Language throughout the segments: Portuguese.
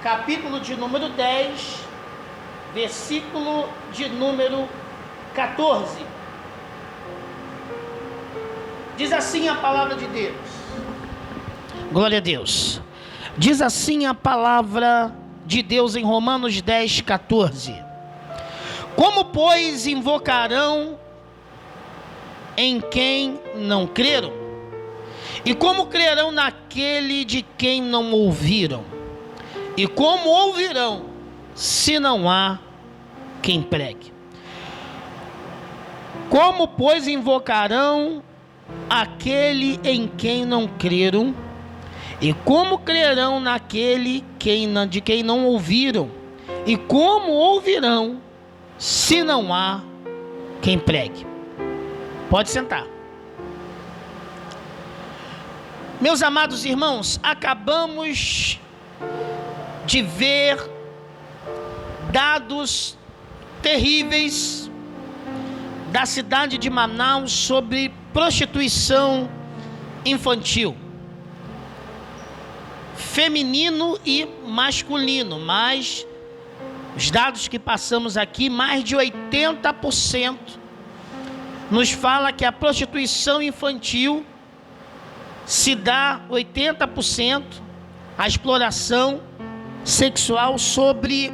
capítulo de número 10, versículo de número 14. Diz assim a palavra de Deus. Glória a Deus. Diz assim a palavra de Deus em Romanos 10, 14. Como, pois, invocarão em quem não creram? E como crerão naquele de quem não ouviram? E como ouvirão, se não há quem pregue? Como, pois, invocarão aquele em quem não creram? E como crerão naquele de quem não ouviram? E como ouvirão, se não há quem pregue? Pode sentar. Meus amados irmãos, acabamos de ver dados terríveis da cidade de Manaus sobre prostituição infantil, feminino e masculino, mas os dados que passamos aqui, mais de 80% nos fala que a prostituição infantil se dá 80% a exploração sexual sobre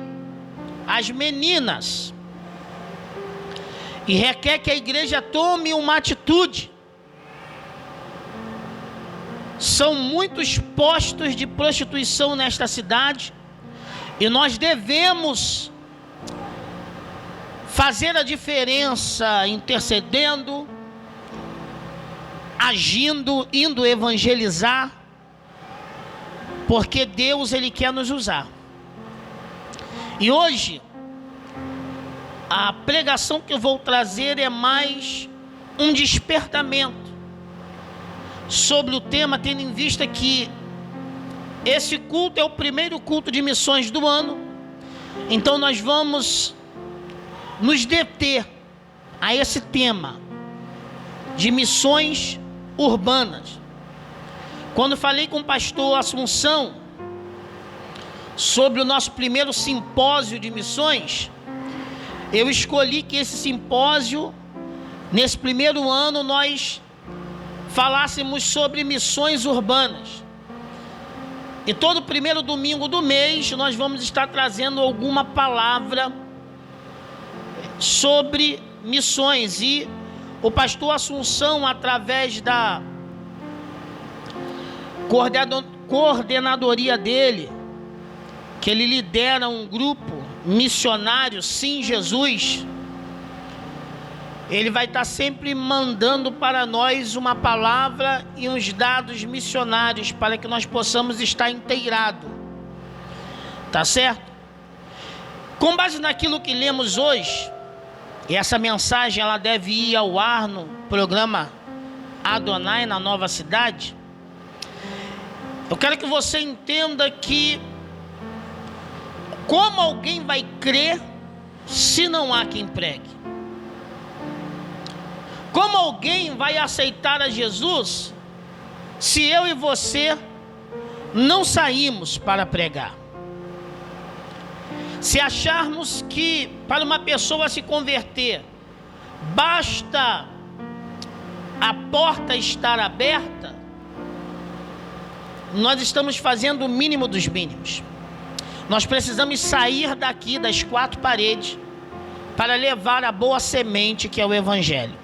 as meninas, e requer que a igreja tome uma atitude. São muitos postos de prostituição nesta cidade e nós devemos fazer a diferença intercedendo, agindo, indo evangelizar, porque Deus, Ele quer nos usar. E hoje, a pregação que eu vou trazer é mais um despertamento sobre o tema, tendo em vista que esse culto é o primeiro culto de missões do ano. Então nós vamos nos deter a esse tema de missões urbanas. Quando falei com o pastor Assunção sobre o nosso primeiro simpósio de missões, eu escolhi que esse simpósio, nesse primeiro ano, nós falássemos sobre missões urbanas. E todo primeiro domingo do mês nós vamos estar trazendo alguma palavra sobre missões. E o pastor Assunção, através da coordenadoria dele, que ele lidera um grupo missionário, Sim Jesus, ele vai estar sempre mandando para nós uma palavra e uns dados missionários para que nós possamos estar inteirados. Tá certo? Com base naquilo que lemos hoje, e essa mensagem ela deve ir ao ar no programa Adonai na Nova Cidade, eu quero que você entenda que como alguém vai crer se não há quem pregue? Como alguém vai aceitar a Jesus se eu e você não saímos para pregar? Se acharmos que para uma pessoa se converter basta a porta estar aberta, nós estamos fazendo o mínimo dos mínimos. Nós precisamos sair daqui das quatro paredes para levar a boa semente que é o Evangelho.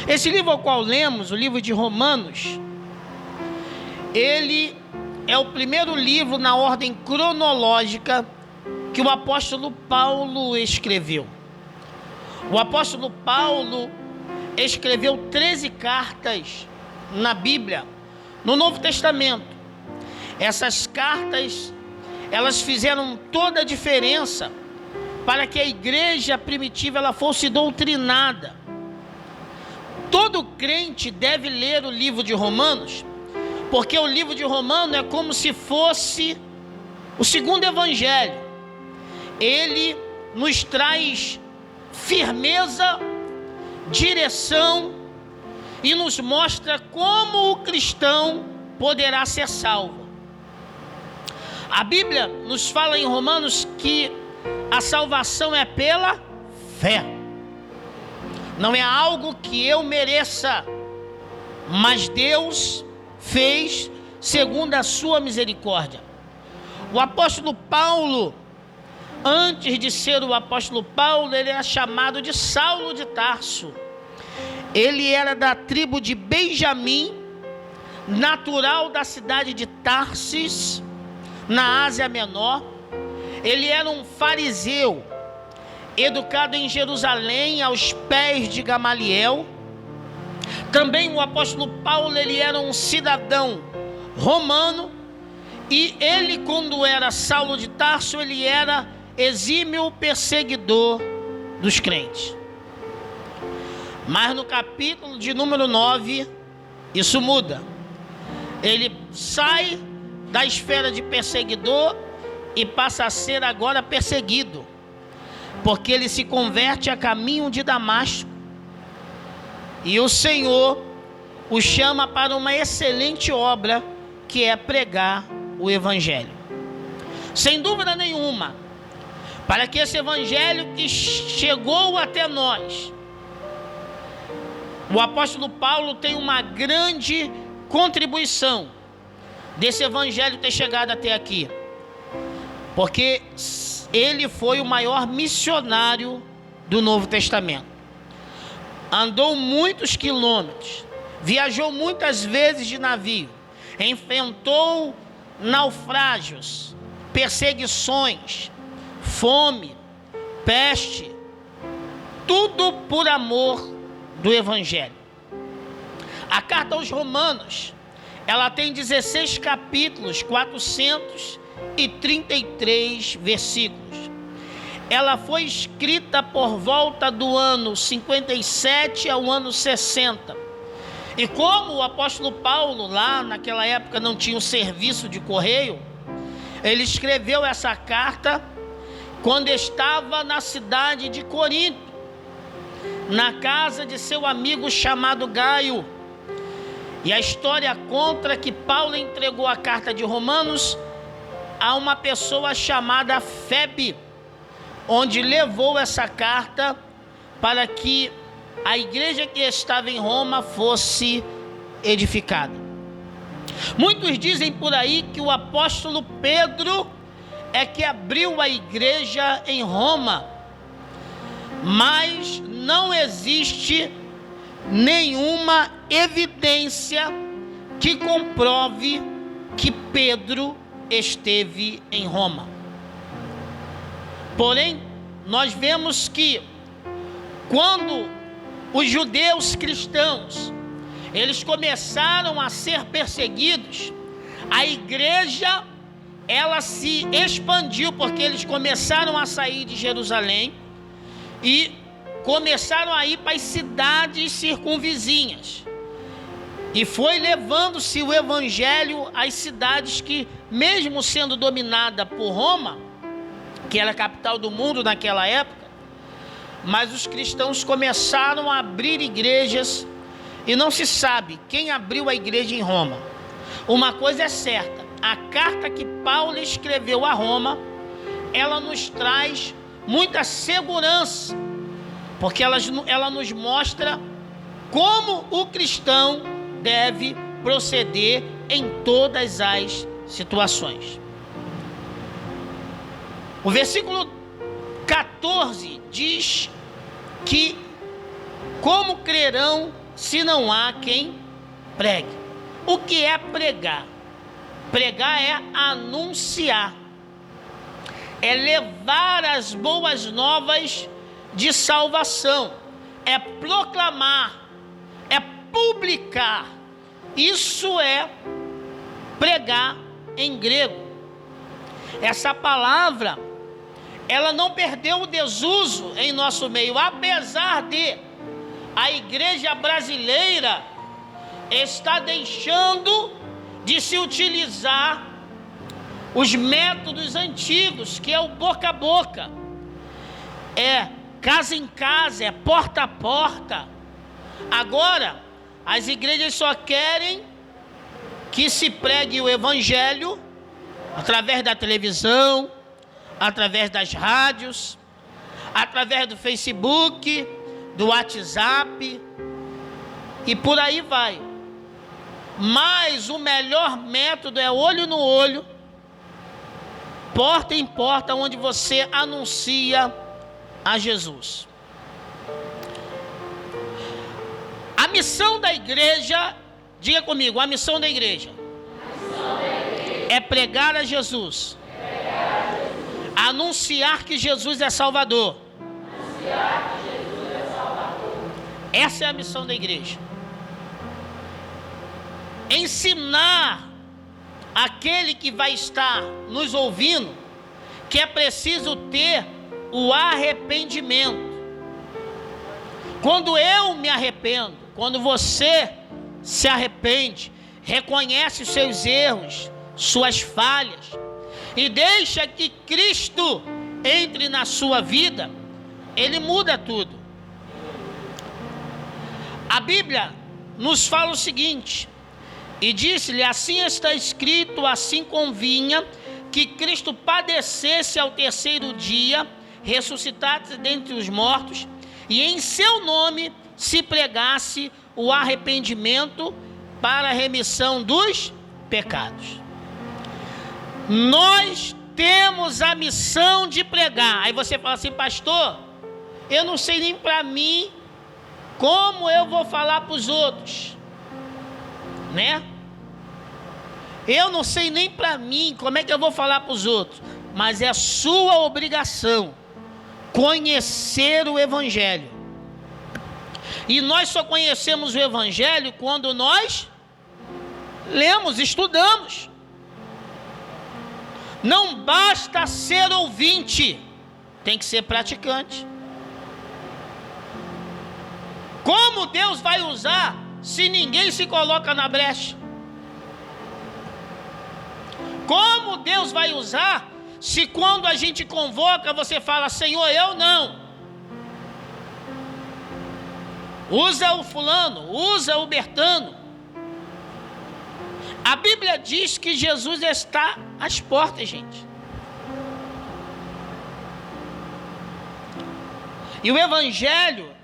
Esse livro ao qual lemos, o livro de Romanos, ele é o primeiro livro na ordem cronológica que o apóstolo Paulo escreveu. O apóstolo Paulo escreveu 13 cartas na Bíblia, no Novo Testamento. Essas cartas, elas fizeram toda a diferença para que a igreja primitiva ela fosse doutrinada. Todo crente deve ler o livro de Romanos, porque o livro de Romanos é como se fosse o segundo evangelho. Ele nos traz firmeza, direção e nos mostra como o cristão poderá ser salvo. A Bíblia nos fala em Romanos que a salvação é pela fé. Não é algo que eu mereça, mas Deus fez segundo a sua misericórdia. O apóstolo Paulo, antes de ser o apóstolo Paulo, ele era chamado de Saulo de Tarso. Ele era da tribo de Benjamim, natural da cidade de Tarsis, na Ásia Menor. Ele era um fariseu, educado em Jerusalém, aos pés de Gamaliel. Também o apóstolo Paulo, ele era um cidadão romano, e ele, quando era Saulo de Tarso, ele era exímio perseguidor dos crentes. Mas no capítulo de número 9, isso muda. Ele sai da esfera de perseguidor e passa a ser agora perseguido, porque ele se converte a caminho de Damasco, e o Senhor o chama para uma excelente obra, que é pregar o Evangelho. Sem dúvida nenhuma, para que esse Evangelho que chegou até nós, o apóstolo Paulo tem uma grande contribuição desse Evangelho ter chegado até aqui, porque ele foi o maior missionário do Novo Testamento. Andou muitos quilômetros, viajou muitas vezes de navio, enfrentou naufrágios, perseguições, fome, peste, tudo por amor do Evangelho. A carta aos Romanos, ela tem 16 capítulos, 433 versículos. Ela foi escrita por volta do ano 57 ao ano 60. E como o apóstolo Paulo, lá naquela época, não tinha um serviço de correio, ele escreveu essa carta quando estava na cidade de Corinto, na casa de seu amigo chamado Gaio. E a história conta que Paulo entregou a carta de Romanos a uma pessoa chamada Febe, onde levou essa carta para que a igreja que estava em Roma fosse edificada. Muitos dizem por aí que o apóstolo Pedro é que abriu a igreja em Roma, mas não existe nenhuma evidência que comprove que Pedro esteve em Roma. Porém, nós vemos que quando os judeus cristãos, eles começaram a ser perseguidos, a igreja, ela se expandiu, porque eles começaram a sair de Jerusalém e começaram a ir para as cidades circunvizinhas, e foi levando-se o evangelho às cidades que, mesmo sendo dominada por Roma, que era a capital do mundo naquela época, mas os cristãos começaram a abrir igrejas, e não se sabe quem abriu a igreja em Roma. Uma coisa é certa: a carta que Paulo escreveu a Roma, ela nos traz muita segurança, porque ela nos mostra como o cristão deve proceder em todas as situações. O versículo 14 diz que como crerão se não há quem pregue? O que é pregar? Pregar é anunciar, é levar as boas novas de salvação, é proclamar, é publicar. Isso é pregar em grego. Essa palavra, ela não perdeu o desuso em nosso meio, apesar de a igreja brasileira está deixando de se utilizar os métodos antigos, que é o boca a boca, é casa em casa, é porta a porta. Agora, as igrejas só querem que se pregue o evangelho através da televisão, através das rádios, através do Facebook, do WhatsApp e por aí vai. Mas o melhor método é olho no olho, porta em porta, onde você anuncia a Jesus. A missão da igreja, diga comigo, a missão da igreja é pregar a Jesus, anunciar que Jesus é Salvador. Essa é a missão da igreja. Ensinar aquele que vai estar nos ouvindo que é preciso ter o arrependimento. Quando eu me arrependo, quando você se arrepende, reconhece os seus erros, suas falhas e deixa que Cristo entre na sua vida, Ele muda tudo. A Bíblia nos fala o seguinte: e disse-lhe, assim está escrito, assim convinha que Cristo padecesse ao terceiro dia, ressuscitasse dentre os mortos, e em seu nome se pregasse o arrependimento para a remissão dos pecados. Nós temos a missão de pregar. Aí você fala assim: pastor, eu não sei nem para mim como eu vou falar para os outros, né? Eu não sei nem para mim como é que eu vou falar para os outros. Mas é sua obrigação conhecer o Evangelho. E nós só conhecemos o Evangelho quando nós lemos, estudamos. Não basta ser ouvinte, tem que ser praticante. Como Deus vai usar se ninguém se coloca na brecha? Como Deus vai usar se quando a gente convoca você fala: Senhor, eu não? Usa o fulano, usa o Bertano. A Bíblia diz que Jesus está às portas, gente. E o Evangelho,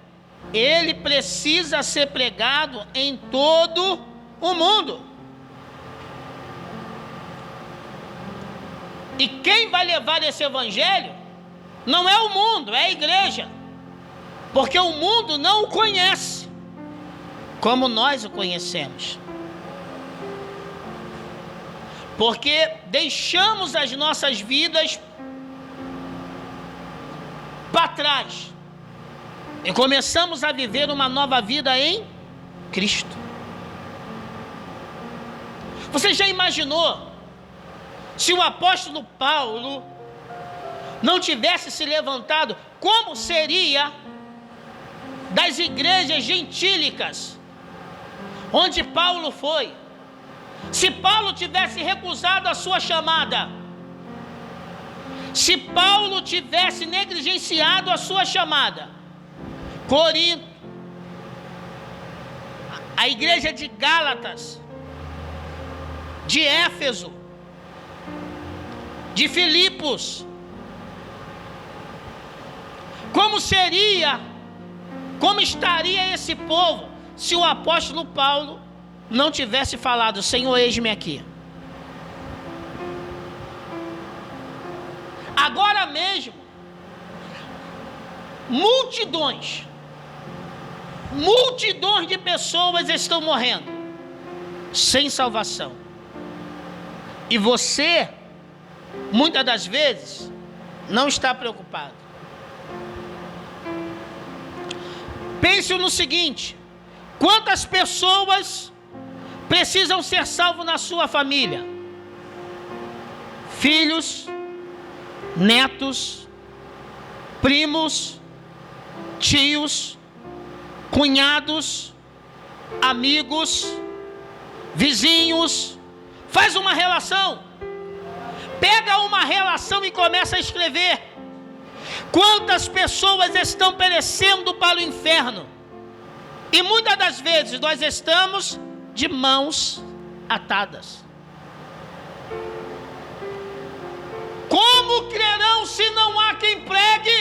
ele precisa ser pregado em todo o mundo. E quem vai levar esse Evangelho não é o mundo, é a igreja. Porque o mundo não o conhece como nós o conhecemos. Porque deixamos as nossas vidas para trás e começamos a viver uma nova vida em Cristo. Você já imaginou se o apóstolo Paulo não tivesse se levantado, como seria das igrejas gentílicas onde Paulo foi? Se Paulo tivesse recusado a sua chamada, se Paulo tivesse negligenciado a sua chamada, Corinto, a igreja de Gálatas, de Éfeso, de Filipos, como estaria esse povo se o apóstolo Paulo não tivesse falado: Senhor, eis-me aqui? Agora mesmo, multidões de pessoas estão morrendo sem salvação. E você, muitas das vezes, não está preocupado. Pense no seguinte: quantas pessoas precisam ser salvos na sua família? Filhos, netos, primos, tios, cunhados, amigos, vizinhos. Faz uma relação. Pega uma relação e começa a escrever. Quantas pessoas estão perecendo para o inferno? E muitas das vezes nós estamos de mãos atadas. como crerão se não há quem pregue?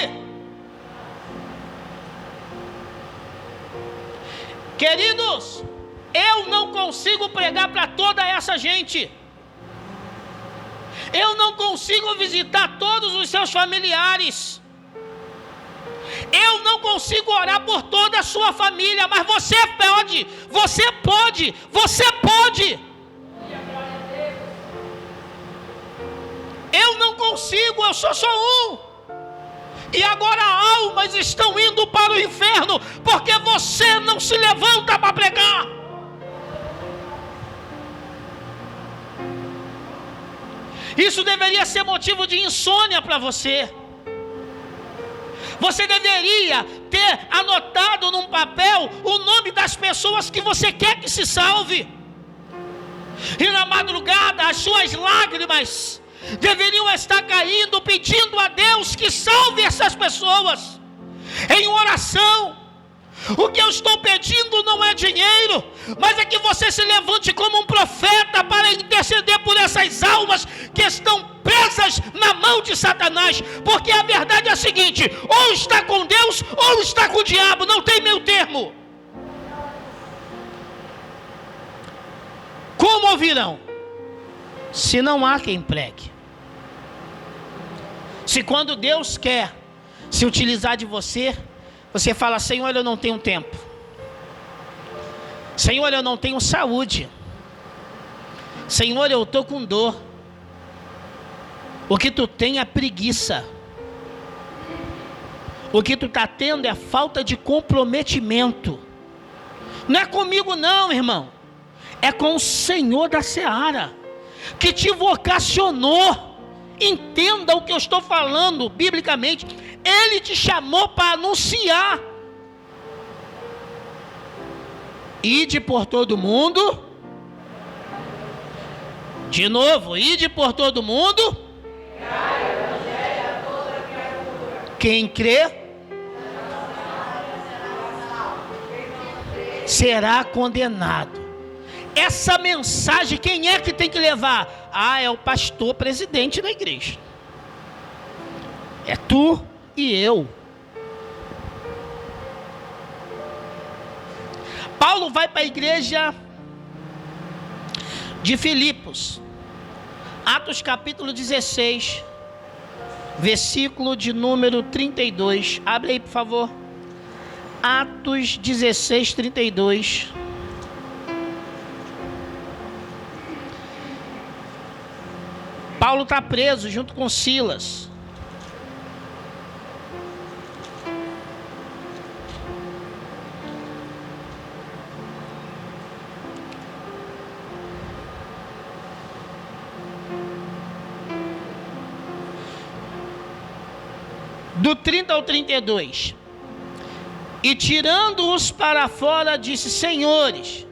Queridos, eu não consigo pregar para toda essa gente. Eu não consigo visitar todos os seus familiares. Eu não consigo orar por toda a sua família, mas você pode, você pode, você pode. Eu não consigo, eu sou só um. E agora almas estão indo para o inferno, porque você não se levanta para pregar. Isso deveria ser motivo de insônia para você. Você deveria ter anotado num papel o nome das pessoas que você quer que se salve. E na madrugada as suas lágrimas deveriam estar caindo, pedindo a Deus que salve essas pessoas em oração. O que eu estou pedindo não é dinheiro, mas é que você se levante como um profeta para interceder por essas almas que estão presas na mão de Satanás, porque a verdade é a seguinte: ou está com Deus ou está com o diabo, não tem meio termo. Como ouvirão se não há quem pregue? Se quando Deus quer se utilizar de você, você fala: Senhor, eu não tenho tempo. Senhor, eu não tenho saúde. Senhor, eu estou com dor. O que tu tem é preguiça. O que tu está tendo é falta de comprometimento. Não é comigo não, irmão. É com o Senhor da Seara, que te vocacionou. Entenda o que eu estou falando biblicamente. Ele te chamou para anunciar. Ide por todo mundo. De novo, ide por todo mundo. Quem crê será condenado. Essa mensagem, quem é que tem que levar? É o pastor presidente da igreja. É tu e eu. Paulo vai para a igreja de Filipos. Atos capítulo 16, versículo de número 32. Abre aí, por favor. Atos 16, 32. Paulo está preso junto com Silas. Do 30 ao 32. E tirando-os para fora, disse: Senhores,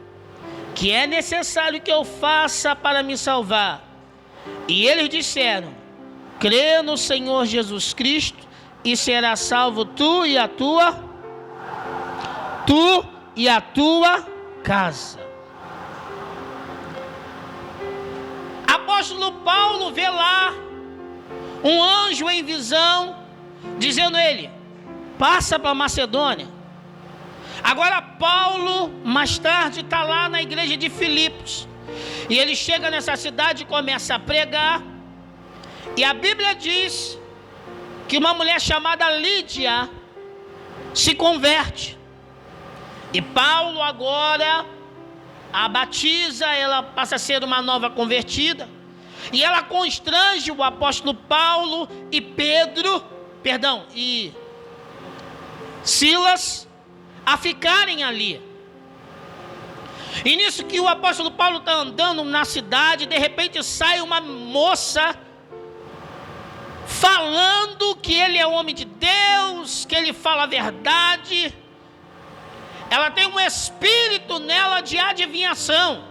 que é necessário que eu faça para me salvar? E eles disseram: crê no Senhor Jesus Cristo e será salvo tu e a tua casa. Apóstolo Paulo vê lá um anjo em visão, dizendo a ele: passa para Macedônia. Agora Paulo, mais tarde, está lá na igreja de Filipos. E ele chega nessa cidade e começa a pregar. E a Bíblia diz que uma mulher chamada Lídia se converte. E Paulo agora a batiza, ela passa a ser uma nova convertida. E ela constrange o apóstolo Paulo e Silas a ficarem ali. E nisso que o apóstolo Paulo está andando na cidade, de repente sai uma moça falando que ele é homem de Deus, que ele fala a verdade. Ela tem um espírito nela de adivinhação.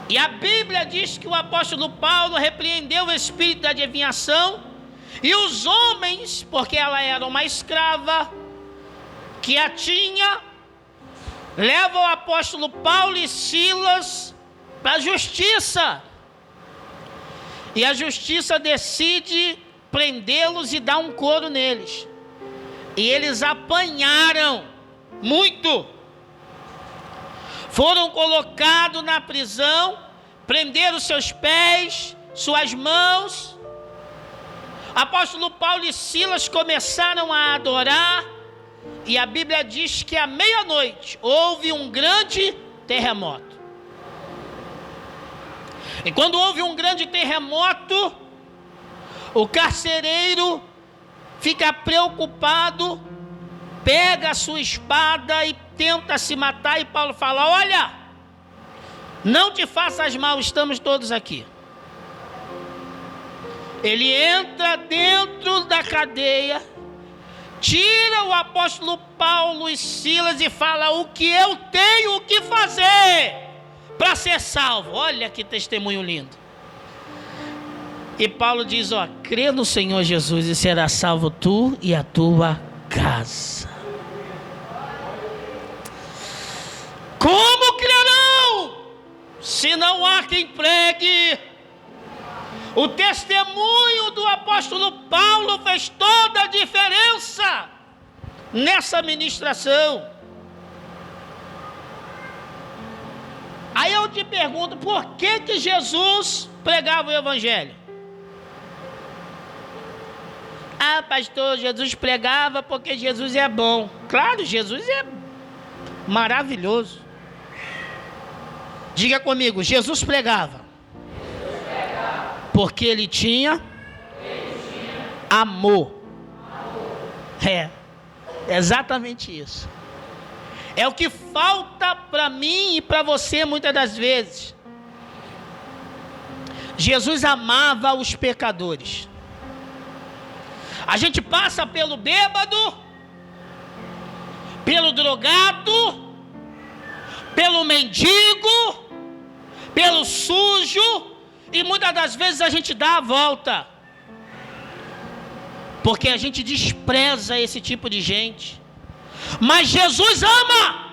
E a Bíblia diz que o apóstolo Paulo repreendeu o espírito da adivinhação. E os homens, porque ela era uma escrava que a tinha, levam o apóstolo Paulo e Silas para a justiça. E a justiça decide prendê-los e dar um couro neles. E eles apanharam muito. Foram colocados na prisão, prenderam seus pés, suas mãos. Apóstolo Paulo e Silas começaram a adorar. E a Bíblia diz que à meia-noite houve um grande terremoto. E quando houve um grande terremoto, o carcereiro fica preocupado, pega a sua espada e tenta se matar. E Paulo fala: olha, não te faças mal, estamos todos aqui. Ele entra dentro da cadeia, tira o apóstolo Paulo e Silas e fala: o que eu tenho que fazer para ser salvo? Olha que testemunho lindo. E Paulo diz: ó, crê no Senhor Jesus e será salvo tu e a tua casa. Como crerão, se não há quem pregue? O testemunho do apóstolo Paulo fez toda a diferença nessa ministração. Aí eu te pergunto, por que Jesus pregava o evangelho? Ah, pastor, Jesus pregava porque Jesus é bom. Claro, Jesus é maravilhoso. Diga comigo, Jesus pregava porque ele tinha amor. É exatamente isso. É o que falta para mim e para você muitas das vezes. Jesus amava os pecadores. A gente passa pelo bêbado, pelo drogado, pelo mendigo, pelo sujo, e muitas das vezes a gente dá a volta, porque a gente despreza esse tipo de gente. Mas Jesus ama.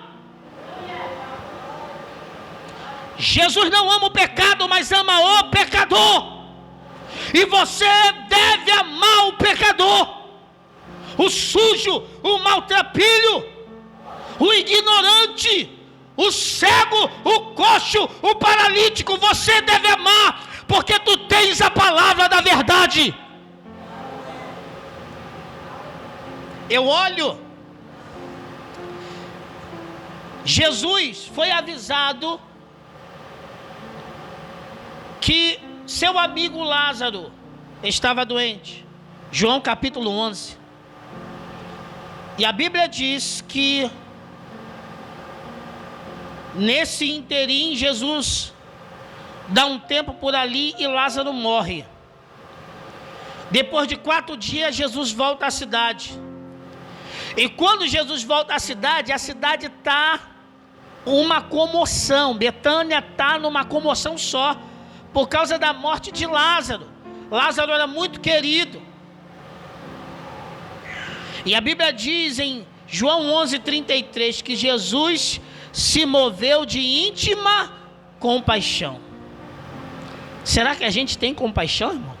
Jesus não ama o pecado, mas ama o pecador. E você deve amar o pecador, o sujo, o maltrapilho, o ignorante, o cego, o coxo, o paralítico. Você deve amar, porque tu tens a palavra da verdade. Eu olho, Jesus foi avisado que seu amigo Lázaro estava doente. João capítulo 11. E a Bíblia diz que nesse interim Jesus dá um tempo por ali e Lázaro morre. Depois de 4 dias Jesus volta à cidade. E quando Jesus volta à cidade, a cidade está uma comoção. Betânia está numa comoção só, por causa da morte de Lázaro. Lázaro era muito querido. E a Bíblia diz em João 11:33 que Jesus se moveu de íntima compaixão. Será que a gente tem compaixão, irmão?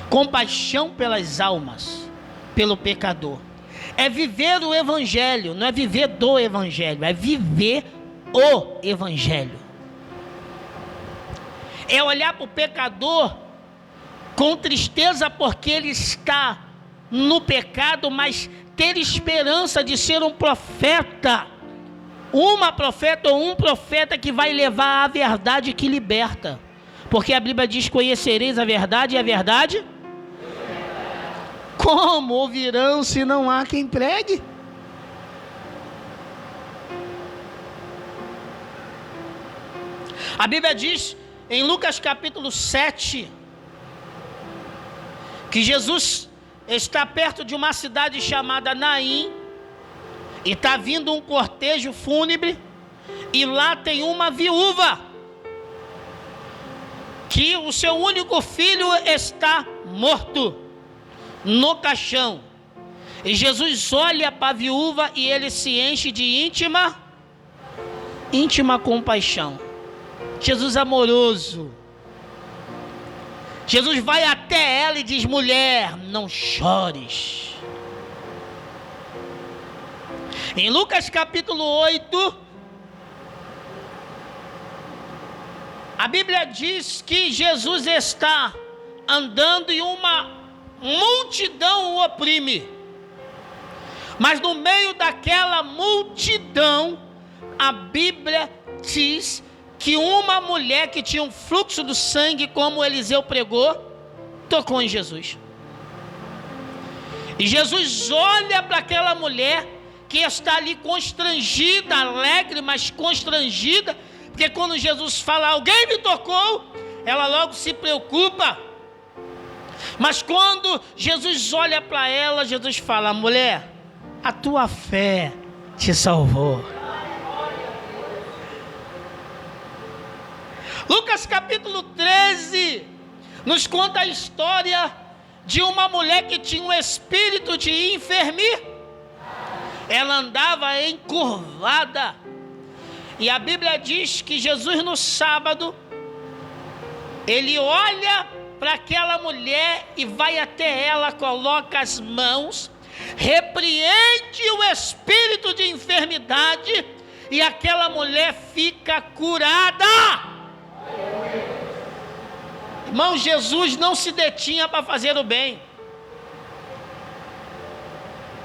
Compaixão pelas almas, pelo pecador. É viver o evangelho, não é viver do evangelho, é viver o evangelho. É olhar para o pecador com tristeza porque ele está no pecado, mas ter esperança de ser um profeta, uma profeta ou um profeta que vai levar a verdade que liberta. Porque a Bíblia diz: conhecereis a verdade e a verdade... Como ouvirão se não há quem pregue? A Bíblia diz em Lucas capítulo 7 que Jesus está perto de uma cidade chamada Naim, e está vindo um cortejo fúnebre, e lá tem uma viúva que o seu único filho está morto no caixão. E Jesus olha para a viúva e ele se enche de íntima compaixão. Jesus amoroso. Jesus vai até ela e diz: mulher, não chores. Em Lucas capítulo 8, a Bíblia diz que Jesus está andando e uma multidão o oprime. Mas no meio daquela multidão, a Bíblia diz que uma mulher que tinha um fluxo do sangue, como Eliseu pregou, tocou em Jesus. E Jesus olha para aquela mulher que está ali constrangida, alegre, mas constrangida, porque quando Jesus fala, alguém me tocou, ela logo se preocupa. Mas quando Jesus olha para ela, Jesus fala: mulher, a tua fé te salvou. Lucas capítulo 13 nos conta a história de uma mulher que tinha um espírito de enfermidade. Ela andava encurvada. E a Bíblia diz que Jesus no sábado, ele olha para aquela mulher e vai até ela, coloca as mãos, repreende o espírito de enfermidade e aquela mulher fica curada. Irmão, Jesus não se detinha para fazer o bem.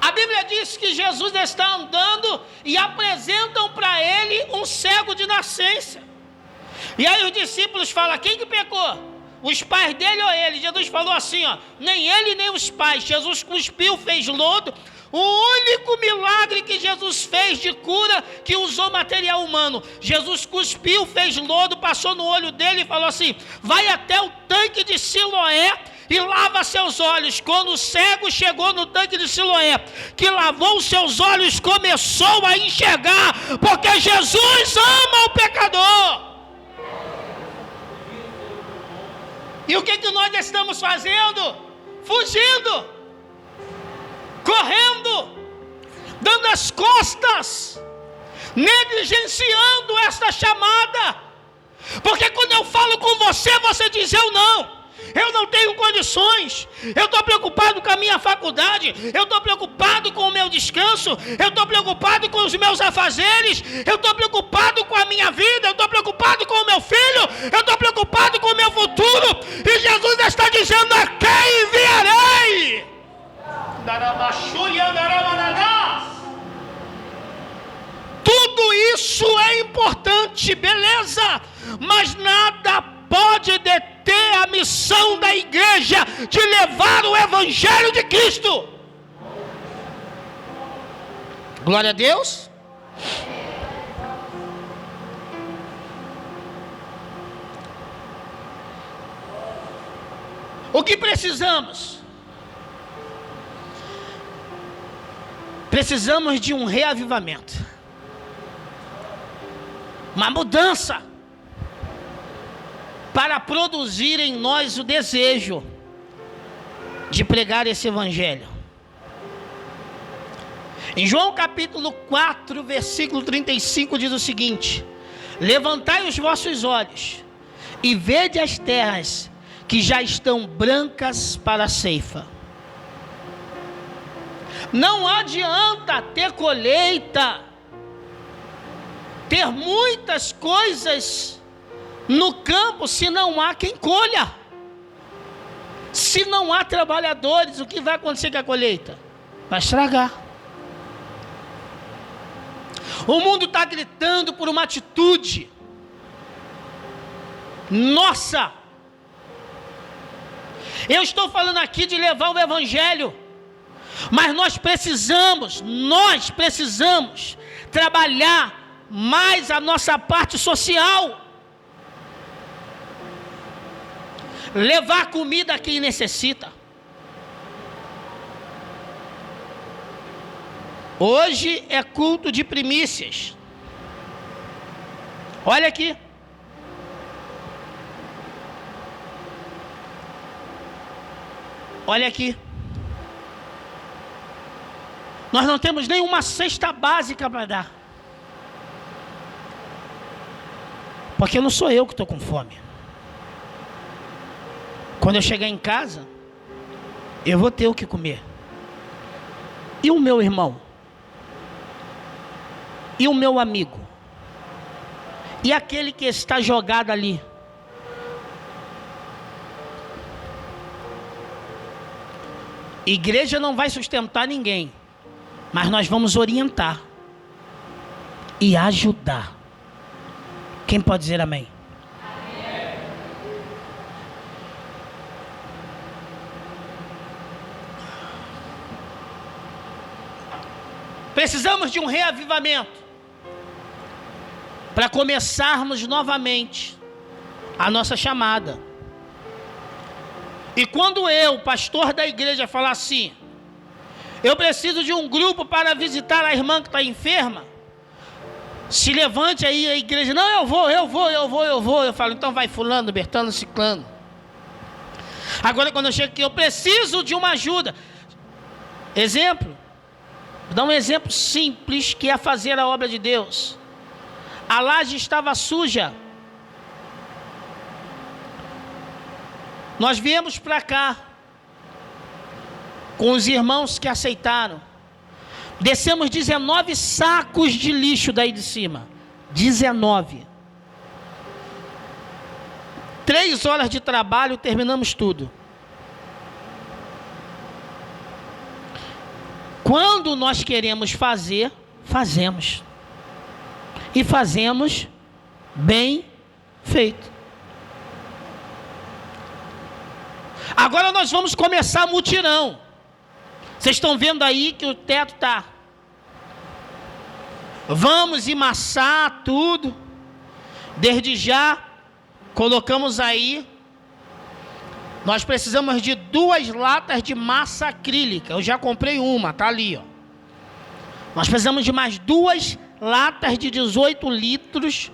A Bíblia diz que Jesus está andando e apresentam para ele um cego de nascença. E aí os discípulos falam: quem que pecou? Os pais dele ou ele? Jesus falou assim, ó: nem ele nem os pais. Jesus cuspiu, fez lodo. O único milagre que Jesus fez de cura, que usou material humano. Jesus cuspiu, fez lodo, passou no olho dele e falou assim: vai até o tanque de Siloé e lava seus olhos. Quando o cego chegou no tanque de Siloé, que lavou os seus olhos, começou a enxergar, porque Jesus ama o pecador. E o que nós estamos fazendo? Fugindo, correndo, dando as costas, negligenciando esta chamada. Porque quando eu falo com você, você diz: eu não tenho condições, eu estou preocupado com a minha faculdade, eu estou preocupado com o meu descanso, eu estou preocupado com os meus afazeres, eu estou preocupado com a minha vida, eu estou preocupado com o meu filho, eu estou preocupado com o meu futuro. E Jesus está dizendo: a quem enviarei? Tudo isso é importante, beleza, mas nada pode deter a missão da igreja de levar o evangelho de Cristo. Glória a Deus. O que precisamos? Precisamos de um reavivamento, uma mudança, para produzir em nós o desejo de pregar esse evangelho. Em João capítulo 4, versículo 35 diz o seguinte: levantai os vossos olhos e vede as terras que já estão brancas para a ceifa. Não adianta ter colheita, ter muitas coisas no campo, se não há quem colha. Se não há trabalhadores, o que vai acontecer com a colheita? Vai estragar. O mundo está gritando por uma atitude nossa. Eu estou falando aqui de levar o evangelho, mas nós precisamos trabalhar mais a nossa parte social. Levar comida a quem necessita. Hoje é culto de primícias. Olha aqui. Olha aqui. Nós não temos nenhuma cesta básica para dar. Porque não sou eu que estou com fome. Quando eu chegar em casa, eu vou ter o que comer. E o meu irmão? E o meu amigo? E aquele que está jogado ali? Igreja não vai sustentar ninguém, mas nós vamos orientar e ajudar. Quem pode dizer amém? Precisamos de um reavivamento para começarmos novamente a nossa chamada. E quando eu, pastor da igreja, falar assim, eu preciso de um grupo para visitar a irmã que está enferma, se levante aí a igreja, não, eu vou. Eu falo, então vai fulano, Bertano, ciclano. Agora quando eu chego aqui, eu preciso de uma ajuda. Exemplo, vou dar um exemplo simples, que é fazer a obra de Deus. A laje estava suja. Nós viemos para cá com os irmãos que aceitaram. Descemos 19 sacos de lixo daí de cima. 19. 3 horas de trabalho, terminamos tudo. Quando nós queremos fazer, fazemos. E fazemos bem feito. Agora nós vamos começar mutirão. Vocês estão vendo aí que o teto está. Vamos emassar tudo. Desde já, colocamos aí. Nós precisamos de 2 latas de massa acrílica. Eu já comprei uma, tá ali, ó. Nós precisamos de mais 2 latas de 18 litros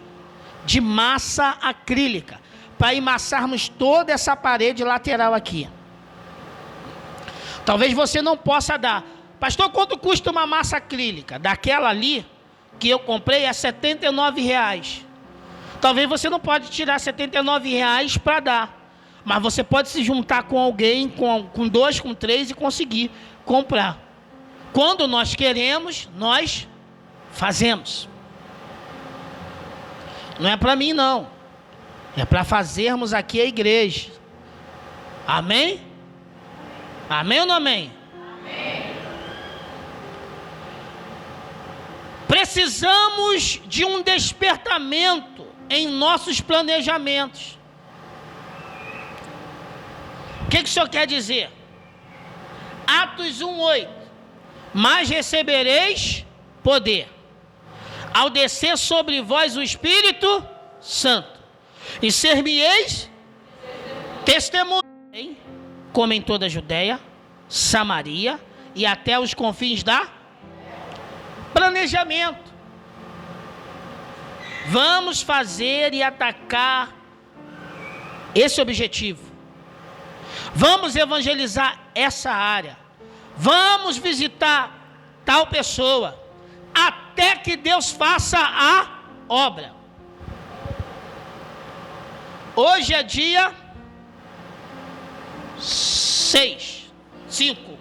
de massa acrílica, para emassarmos toda essa parede lateral aqui. Talvez você não possa dar. Pastor, quanto custa uma massa acrílica? Daquela ali, que eu comprei, é R$79. Talvez você não pode tirar R$79 para dar. Mas você pode se juntar com alguém, com 2, com 3 e conseguir comprar. Quando nós queremos, nós fazemos. Não é para mim, não. É para fazermos aqui a igreja. Amém? Amém ou não amém? Amém. Precisamos de um despertamento em nossos planejamentos. O que o Senhor quer dizer? Atos 1:8. Mas recebereis poder ao descer sobre vós o Espírito Santo, e ser-me-eis testemunha, como em toda a Judéia, Samaria e até os confins da planejamento. Vamos fazer e atacar esse objetivo. Vamos evangelizar essa área. Vamos visitar tal pessoa, até que Deus faça a obra. Hoje é dia 5.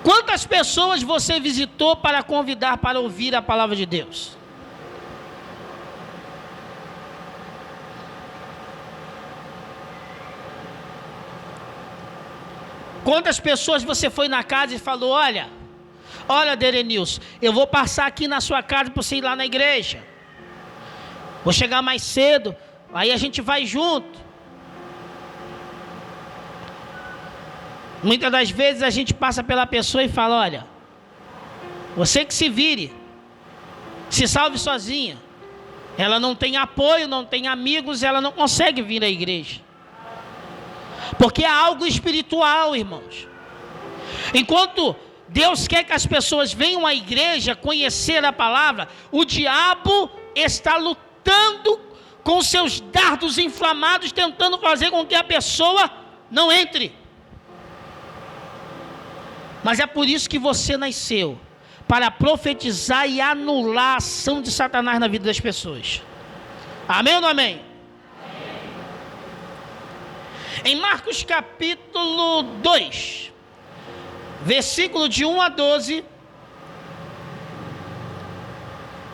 Quantas pessoas você visitou para convidar para ouvir a palavra de Deus? Quantas pessoas você foi na casa e falou, olha, Derenilson, eu vou passar aqui na sua casa para você ir lá na igreja. Vou chegar mais cedo, aí a gente vai junto. Muitas das vezes a gente passa pela pessoa e fala, olha, você que se vire, se salve sozinha. Ela não tem apoio, não tem amigos, ela não consegue vir à igreja. Porque é algo espiritual, irmãos. Enquanto Deus quer que as pessoas venham à igreja conhecer a palavra, o diabo está lutando com seus dardos inflamados, tentando fazer com que a pessoa não entre. Mas é por isso que você nasceu, para profetizar e anular a ação de Satanás na vida das pessoas. Amém ou não amém? Em Marcos capítulo 2, versículo de 1 a 12,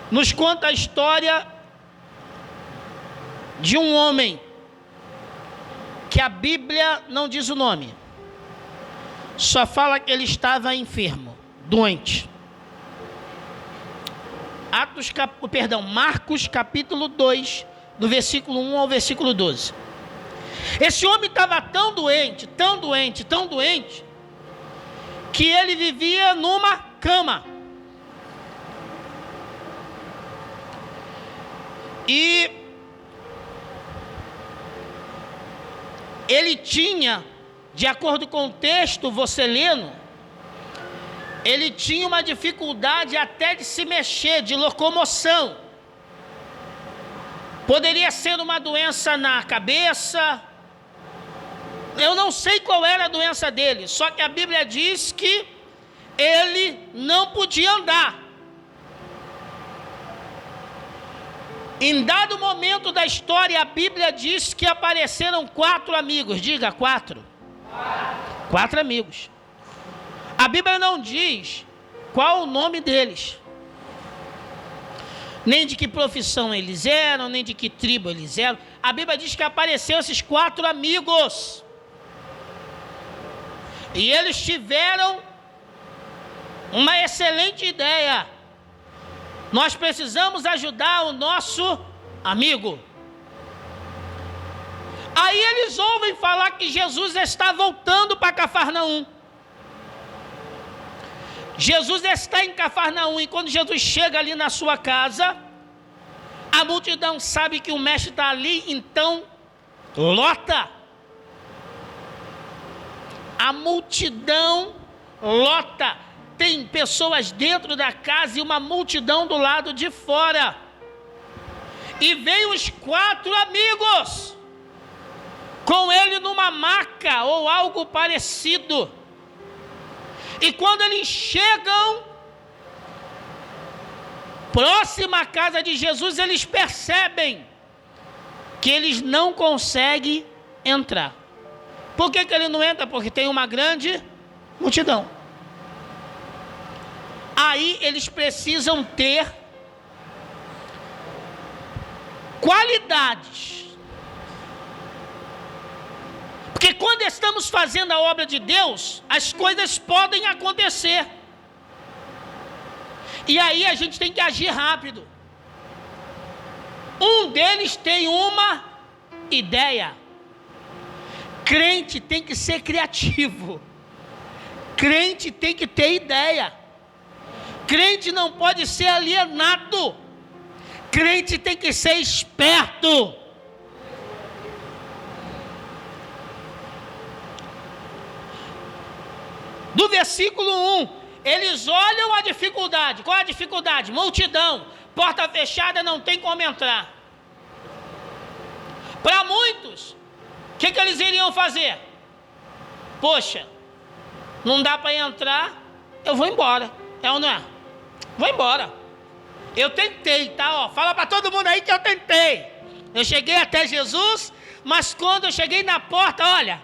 nos conta a história de um homem que a Bíblia não diz o nome, só fala que ele estava enfermo, doente. Marcos capítulo 2, do versículo 1 ao versículo 12. Esse homem estava tão doente, que ele vivia numa cama. E ele tinha, de acordo com o texto, você lendo, ele tinha uma dificuldade até de se mexer, de locomoção. Poderia ser uma doença na cabeça. Eu não sei qual era a doença dele, só que a Bíblia diz que ele não podia andar. Em dado momento da história, a Bíblia diz que apareceram 4 amigos. Diga, 4. 4 amigos. A Bíblia não diz qual o nome deles, nem de que profissão eles eram, nem de que tribo eles eram. A Bíblia diz que apareceram esses 4 amigos. E eles tiveram uma excelente ideia. Nós precisamos ajudar o nosso amigo. Aí eles ouvem falar que Jesus está voltando para Cafarnaum. Jesus está em Cafarnaum, e quando Jesus chega ali na sua casa, a multidão sabe que o mestre está ali, então lota. A multidão lota. Tem pessoas dentro da casa e uma multidão do lado de fora. E vem os 4 amigos, com ele numa maca ou algo parecido. E quando eles chegam próximo à casa de Jesus, eles percebem que eles não conseguem entrar. Por que ele não entra? Porque tem uma grande multidão. Aí eles precisam ter qualidades. Porque quando estamos fazendo a obra de Deus, as coisas podem acontecer. E aí a gente tem que agir rápido. Um deles tem uma ideia. Crente tem que ser criativo. Crente tem que ter ideia. Crente não pode ser alienado. Crente tem que ser esperto. Do versículo 1, eles olham a dificuldade. Qual é a dificuldade? Multidão, porta fechada, não tem como entrar. Para muitos, o que eles iriam fazer? Poxa, não dá para entrar, eu vou embora. É ou não é? Vou embora. Eu tentei, tá? Ó, fala para todo mundo aí que eu tentei. Eu cheguei até Jesus, mas quando eu cheguei na porta, olha,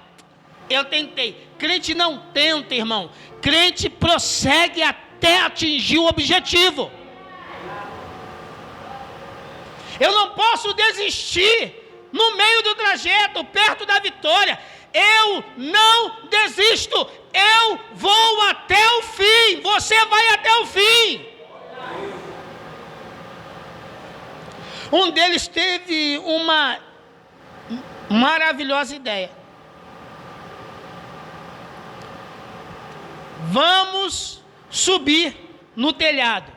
eu tentei. Crente não tenta, irmão. Crente prossegue até atingir o objetivo. Eu não posso desistir no meio do trajeto, perto da vitória. Eu não desisto. Eu vou até o fim. Você vai até o fim. Um deles teve uma maravilhosa ideia. Vamos subir no telhado.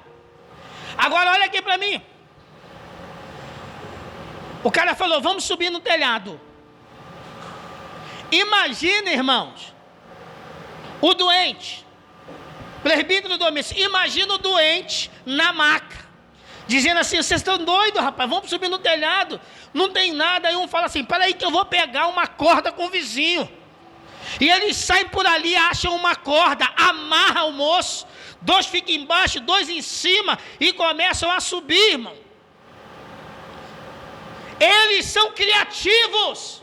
Agora olha aqui para mim. O cara falou, vamos subir no telhado. Imagina, irmãos, o doente, presbítero do homicídio, imagina o doente na maca, dizendo assim, vocês estão doidos, rapaz, vamos subir no telhado, não tem nada. Aí um fala assim, peraí que eu vou pegar uma corda com o vizinho. E eles saem por ali, acham uma corda, amarram o moço, 2 ficam embaixo, 2 em cima, e começam a subir, irmão. Eles são criativos.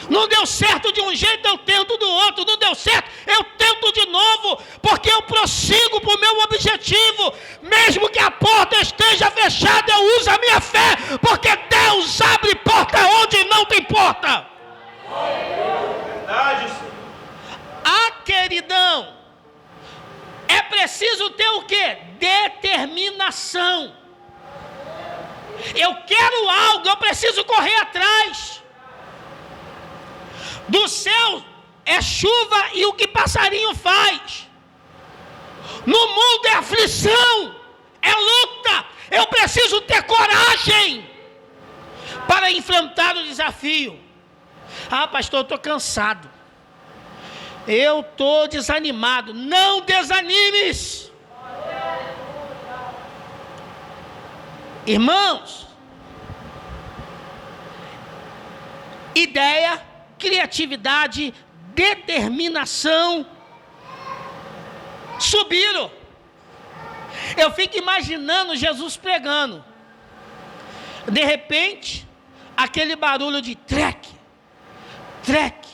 Não deu certo de um jeito, eu tento do outro. Não deu certo, eu tento de novo, porque eu prossigo para o meu objetivo. Mesmo que a porta esteja fechada, eu uso a minha fé, porque Deus abre porta onde não tem porta. Queridão, é preciso ter o quê? Determinação. Eu quero algo, eu preciso correr atrás. Do céu é chuva e o que passarinho faz. No mundo é aflição, é luta. Eu preciso ter coragem para enfrentar o desafio. Ah, pastor, eu estou cansado. Eu estou desanimado. Não desanimes. Irmãos, ideia, criatividade, determinação subiram. Eu fico imaginando Jesus pregando. De repente, aquele barulho de trec, trec.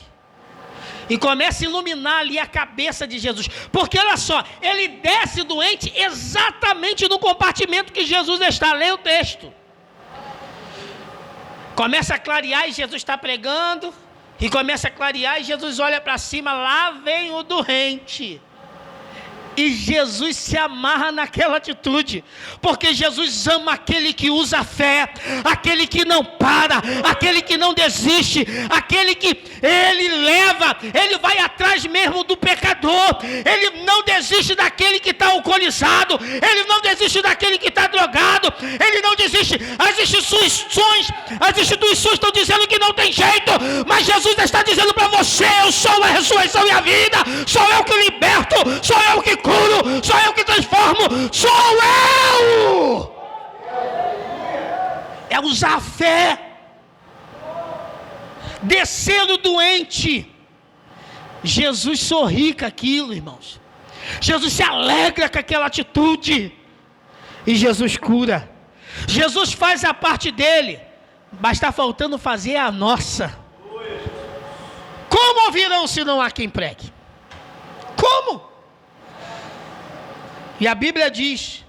E começa a iluminar ali a cabeça de Jesus. Porque olha só, ele desce doente exatamente no compartimento que Jesus está. Leia o texto. Começa a clarear e Jesus está pregando. E começa a clarear e Jesus olha para cima. Lá vem o doente. E Jesus se amarra naquela atitude, porque Jesus ama aquele que usa fé, aquele que não para, aquele que não desiste, aquele que ele leva, ele vai atrás mesmo do pecador. Ele não desiste daquele que está alcoolizado, ele não desiste daquele que está drogado, ele não desiste. As instituições estão dizendo que não tem jeito, mas Jesus está dizendo para você: eu sou a ressurreição e a vida, sou eu que liberto, sou eu que curo, sou eu que transformo, sou eu. É usar a fé. Descendo doente, Jesus sorri com aquilo, irmãos. Jesus se alegra com aquela atitude e Jesus cura. Jesus faz a parte dele, mas está faltando fazer a nossa. Como ouvirão se não há quem pregue? Como? E a Bíblia diz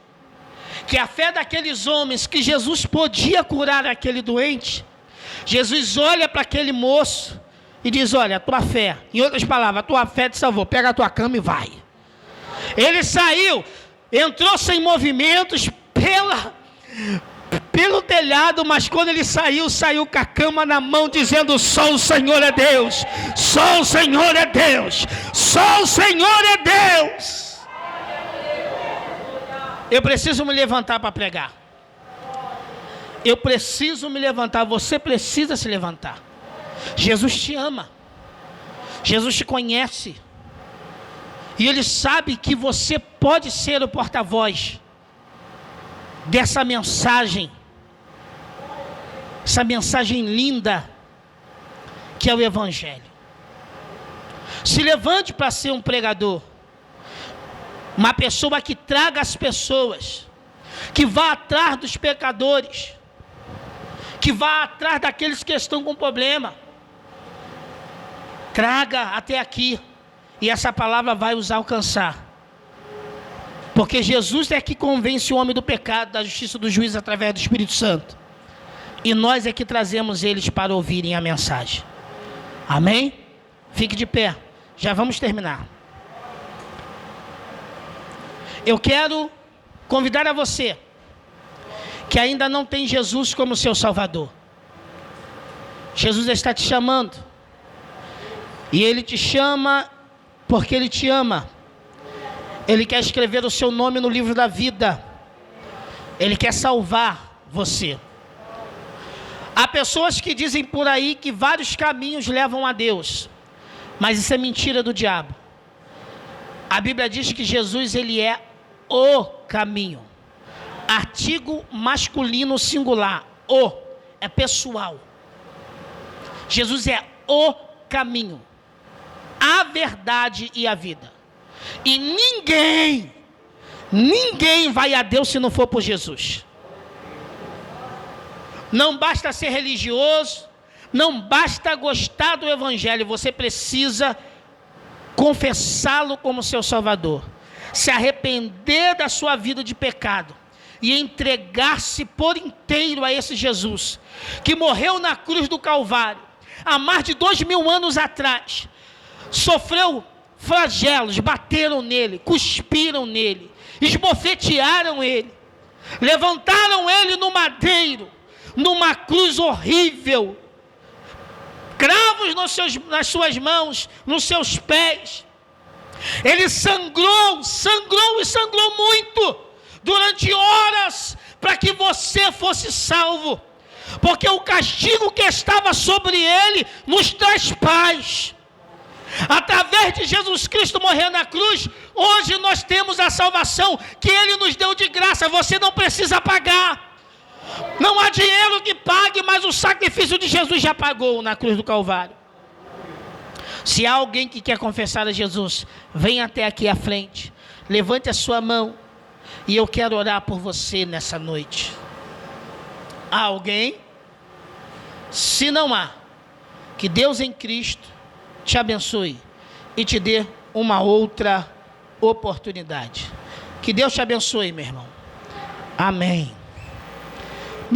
que a fé daqueles homens, que Jesus podia curar aquele doente, Jesus olha para aquele moço e diz: olha, a tua fé, em outras palavras, a tua fé te salvou, pega a tua cama e vai. Ele saiu, entrou sem movimentos pelo telhado, mas quando ele saiu com a cama na mão, dizendo: só o Senhor é Deus, só o Senhor é Deus, só o Senhor é Deus. Eu preciso me levantar para pregar. Eu preciso me levantar. Você precisa se levantar. Jesus te ama. Jesus te conhece. E Ele sabe que você pode ser o porta-voz dessa mensagem. Essa mensagem linda que é o Evangelho. Se levante para ser um pregador. Uma pessoa que traga as pessoas, que vá atrás dos pecadores, que vá atrás daqueles que estão com problema. Traga até aqui, e essa palavra vai os alcançar. Porque Jesus é que convence o homem do pecado, da justiça, do juízo através do Espírito Santo. E nós é que trazemos eles para ouvirem a mensagem. Amém? Fique de pé, já vamos terminar. Eu quero convidar a você que ainda não tem Jesus como seu Salvador. Jesus está te chamando. E Ele te chama porque Ele te ama. Ele quer escrever o seu nome no livro da vida. Ele quer salvar você. Há pessoas que dizem por aí que vários caminhos levam a Deus. Mas isso é mentira do diabo. A Bíblia diz que Jesus, Ele é o caminho. Artigo masculino singular. O é pessoal. Jesus é o caminho, a verdade e a vida. E ninguém vai a Deus se não for por Jesus. Não basta ser religioso, não basta gostar do Evangelho, você precisa confessá-lo como seu Salvador, se arrepender da sua vida de pecado e entregar-se por inteiro a esse Jesus, que morreu na cruz do Calvário, há mais de 2000 anos atrás, sofreu flagelos, bateram nele, cuspiram nele, esbofetearam ele, levantaram ele no madeiro, numa cruz horrível, cravos nas suas mãos, nos seus pés. Ele sangrou e sangrou muito, durante horas, para que você fosse salvo, porque o castigo que estava sobre ele nos traz paz. Através de Jesus Cristo morrer na cruz, hoje nós temos a salvação que Ele nos deu de graça, você não precisa pagar. Não há dinheiro que pague, mas o sacrifício de Jesus já pagou na cruz do Calvário. Se há alguém que quer confessar a Jesus, venha até aqui à frente, levante a sua mão, e eu quero orar por você nessa noite. Há alguém? Se não há, que Deus em Cristo te abençoe e te dê uma outra oportunidade. Que Deus te abençoe, meu irmão. Amém.